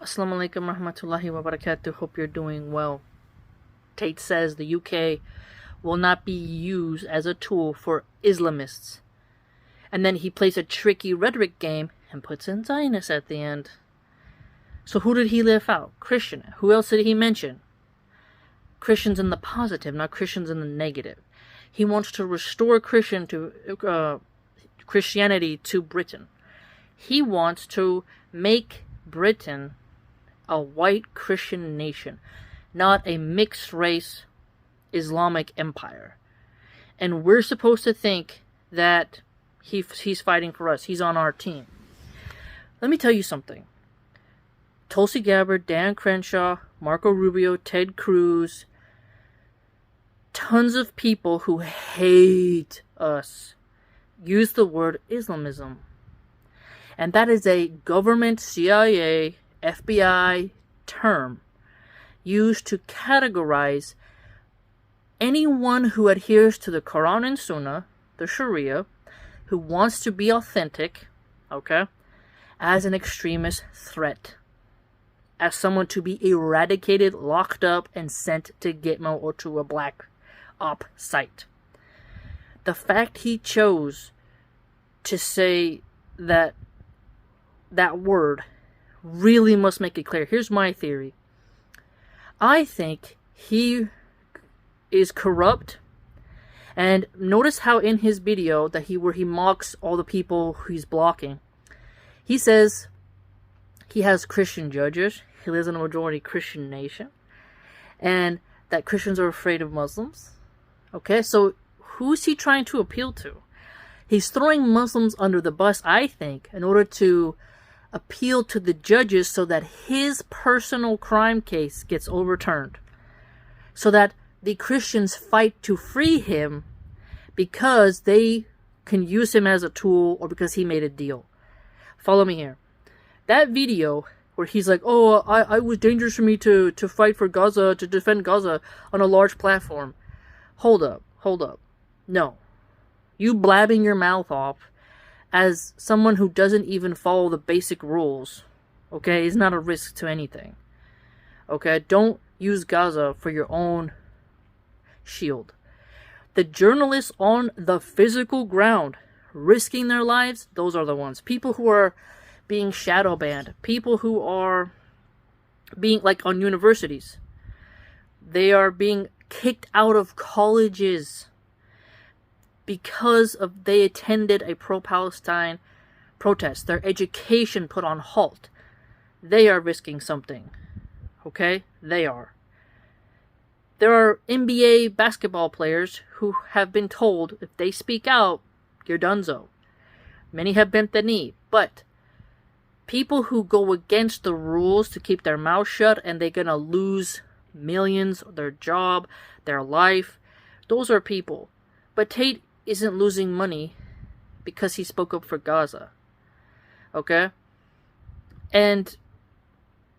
Assalamu alaikum rahmatullahi wa barakatuh. Hope you're doing well. Tate says the UK will not be used as a tool for Islamists. And then he plays a tricky rhetoric game and puts in Zionists at the end. So who did he leave out? Christian. Who else did he mention? Christians in the positive, not Christians in the negative. He wants to restore Christianity to Britain. He wants to make Britain a white Christian nation, not a mixed race Islamic empire. And we're supposed to think that he's fighting for us. He's on our team. Let me tell you something. Tulsi Gabbard, Dan Crenshaw, Marco Rubio, Ted Cruz, tons of people who hate us use the word Islamism. And that is a government, CIA, FBI term used to categorize anyone who adheres to the Quran and Sunnah, the Sharia, who wants to be authentic, okay, as an extremist threat. As someone to be eradicated, locked up, and sent to Gitmo or to a black op site. The fact he chose to say that word really must make it clear. Here's my theory. I think he is corrupt. And notice how in his video where he mocks all the people he's blocking, he says he has Christian judges, he lives in a majority Christian nation, and that Christians are afraid of Muslims. Okay, so who's he trying to appeal to? He's throwing Muslims under the bus, I think, in order to appeal to the judges so that his personal crime case gets overturned. So that the Christians fight to free him because they can use him as a tool or because he made a deal. Follow me here. That video where he's like, oh, I was dangerous for me to fight for Gaza, to defend Gaza on a large platform. Hold up. No. You blabbing your mouth off as someone who doesn't even follow the basic rules, okay, is not a risk to anything. Okay, don't use Gaza for your own shield. The journalists on the physical ground risking their lives, those are the ones. People who are being shadow banned, people who are being, like on universities, they are being kicked out of colleges because they attended a pro-Palestine protest. Their education put on halt. They are risking something. Okay? They are. There are NBA basketball players who have been told if they speak out, you're donezo. Many have bent the knee. But people who go against the rules to keep their mouth shut and they're going to lose millions, their job, their life, those are people. But Tate isn't losing money because he spoke up for Gaza. Okay? And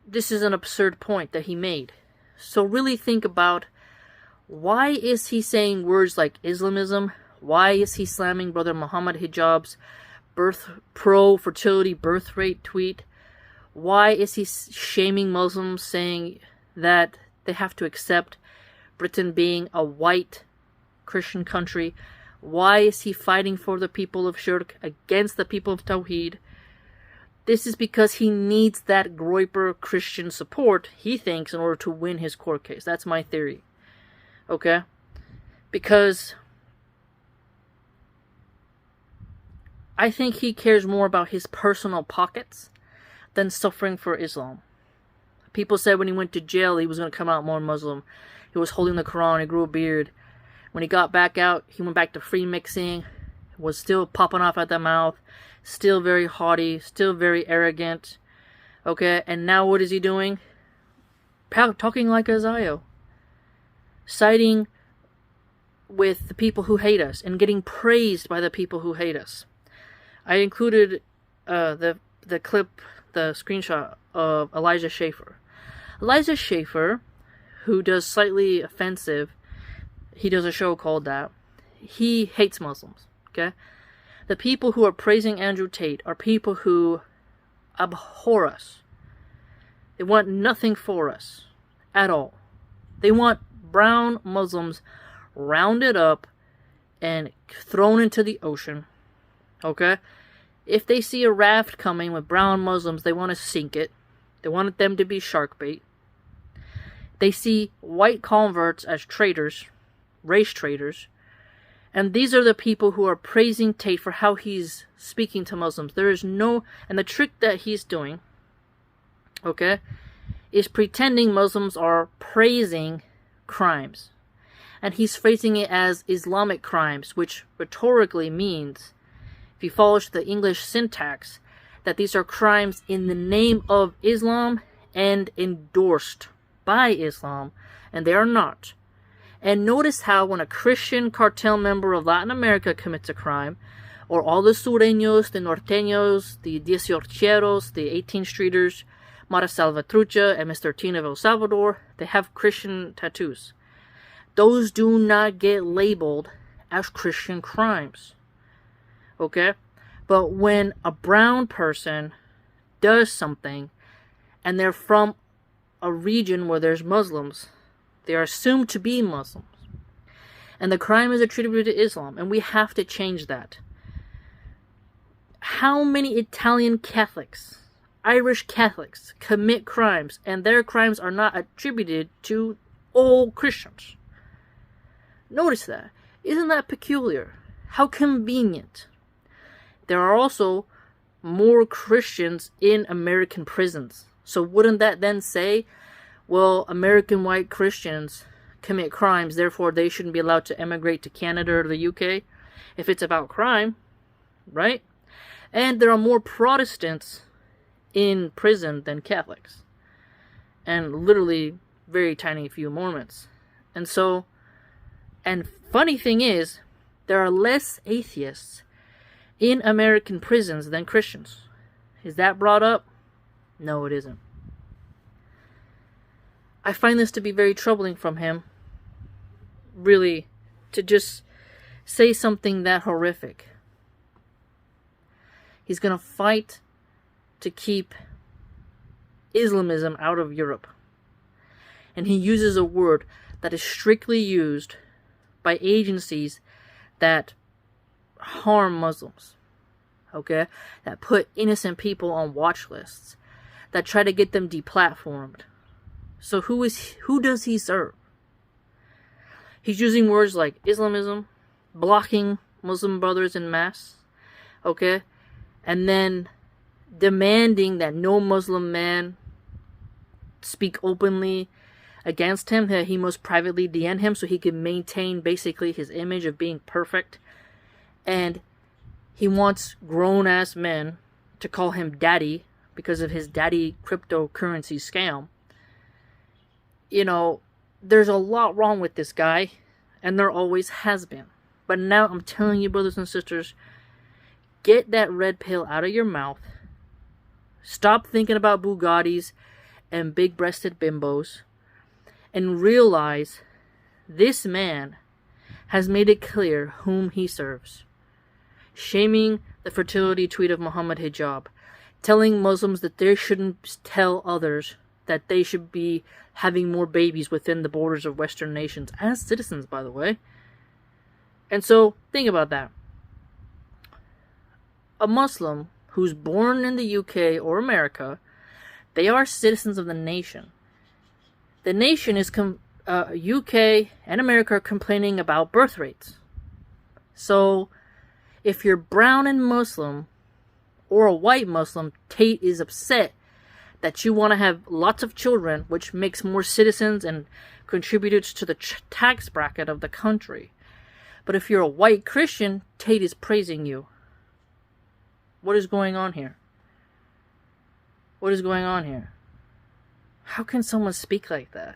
this is an absurd point that he made. So really think about, why is he saying words like Islamism? Why is he slamming Brother Muhammad Hijab's pro-fertility birth rate tweet? Why is he shaming Muslims, saying that they have to accept Britain being a white Christian country? Why is he fighting for the people of Shirk against the people of Tawheed? This is because he needs that Groyper Christian support, he thinks, in order to win his court case. That's my theory. Okay? Because I think he cares more about his personal pockets than suffering for Islam. People said when he went to jail he was going to come out more Muslim. He was holding the Quran, he grew a beard. When he got back out, he went back to free mixing, was still popping off at the mouth, still very haughty, still very arrogant. Okay, and now what is he doing? Talking like Isaiah. Siding with the people who hate us and getting praised by the people who hate us. I included the clip, the screenshot of Elijah Schaffer. Elijah Schaffer, who does Slightly Offensive, he does a show called that. He hates Muslims, okay? The people who are praising Andrew Tate are people who abhor us. They want nothing for us at all. They want brown Muslims rounded up and thrown into the ocean. Okay? If they see a raft coming with brown Muslims, they want to sink it. They want them to be shark bait. They see white converts as traitors, race traitors. And these are the people who are praising Tate for how he's speaking to Muslims. There is no... And the trick that he's doing, okay, is pretending Muslims are praising crimes. And he's phrasing it as Islamic crimes, which rhetorically means, if you follow the English syntax, that these are crimes in the name of Islam and endorsed by Islam, and they are not. And notice how when a Christian cartel member of Latin America commits a crime, or all the sureños, the norteños, the dieciocheros, the 18-streeters, Mara Salvatrucha, and Mr. Teen of El Salvador, they have Christian tattoos. Those do not get labeled as Christian crimes. Okay? But when a brown person does something, and they're from a region where there's Muslims, they are assumed to be Muslims. And the crime is attributed to Islam, and we have to change that. How many Italian Catholics, Irish Catholics commit crimes, and their crimes are not attributed to all Christians? Notice that. Isn't that peculiar? How convenient. There are also more Christians in American prisons. So wouldn't that then say, well, American white Christians commit crimes, therefore they shouldn't be allowed to emigrate to Canada or the UK if it's about crime, right? And there are more Protestants in prison than Catholics. And literally very tiny few Mormons. And so, and funny thing is, there are less atheists in American prisons than Christians. Is that brought up? No, it isn't. I find this to be very troubling from him. Really, to just say something that horrific. He's going to fight to keep Islamism out of Europe. And he uses a word that is strictly used by agencies that harm Muslims. Okay? That put innocent people on watch lists. That try to get them deplatformed. So who does he serve? He's using words like Islamism, blocking Muslim brothers en masse, okay? And then demanding that no Muslim man speak openly against him, that he must privately DN him so he can maintain basically his image of being perfect. And he wants grown-ass men to call him daddy because of his daddy cryptocurrency scam. You know, there's a lot wrong with this guy, and there always has been. But now I'm telling you, brothers and sisters, get that red pill out of your mouth. Stop thinking about Bugattis and big-breasted bimbos, and realize this man has made it clear whom he serves. Shaming the fertility tweet of Muhammad Hijab, telling Muslims that they shouldn't tell others that they should be having more babies within the borders of Western nations, as citizens, by the way. And so, think about that. A Muslim who's born in the UK or America, they are citizens of the nation. The nation is, UK and America are complaining about birth rates. So, if you're brown and Muslim, or a white Muslim, Tate is upset that you want to have lots of children, which makes more citizens and contributes to the tax bracket of the country. But if you're a white Christian, Tate is praising you. What is going on here? What is going on here? How can someone speak like that?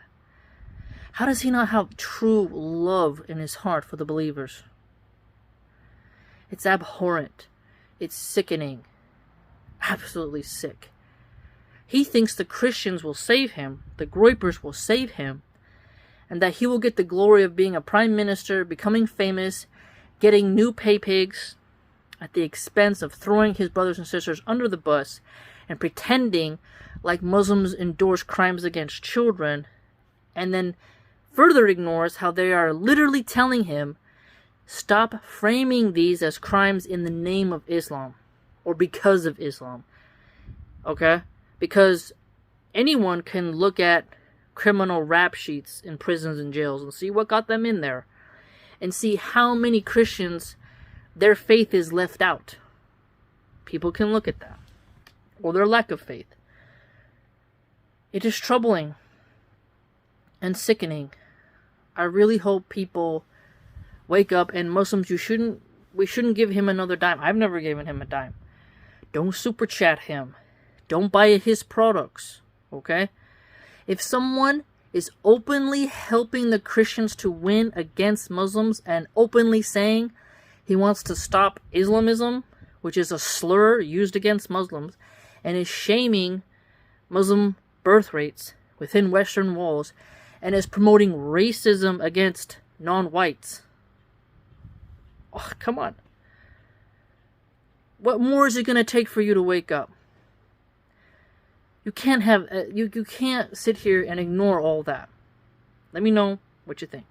How does he not have true love in his heart for the believers? It's abhorrent. It's sickening. Absolutely sick. He thinks the Christians will save him, the Groypers will save him, and that he will get the glory of being a prime minister, becoming famous, getting new pay pigs, at the expense of throwing his brothers and sisters under the bus and pretending like Muslims endorse crimes against children, and then further ignores how they are literally telling him, stop framing these as crimes in the name of Islam or because of Islam. Okay? Because anyone can look at criminal rap sheets in prisons and jails and see what got them in there, and see how many Christians their faith is left out. People can look at that, or their lack of faith. It is troubling and sickening. I really hope people wake up, and Muslims, we shouldn't give him another dime. I've never given him a dime. Don't super chat him. Don't buy his products, okay? If someone is openly helping the Christians to win against Muslims and openly saying he wants to stop Islamism, which is a slur used against Muslims, and is shaming Muslim birth rates within Western walls, and is promoting racism against non-whites. Oh, come on. What more is it going to take for you to wake up? You can't have you can't sit here and ignore all that. Let me know what you think.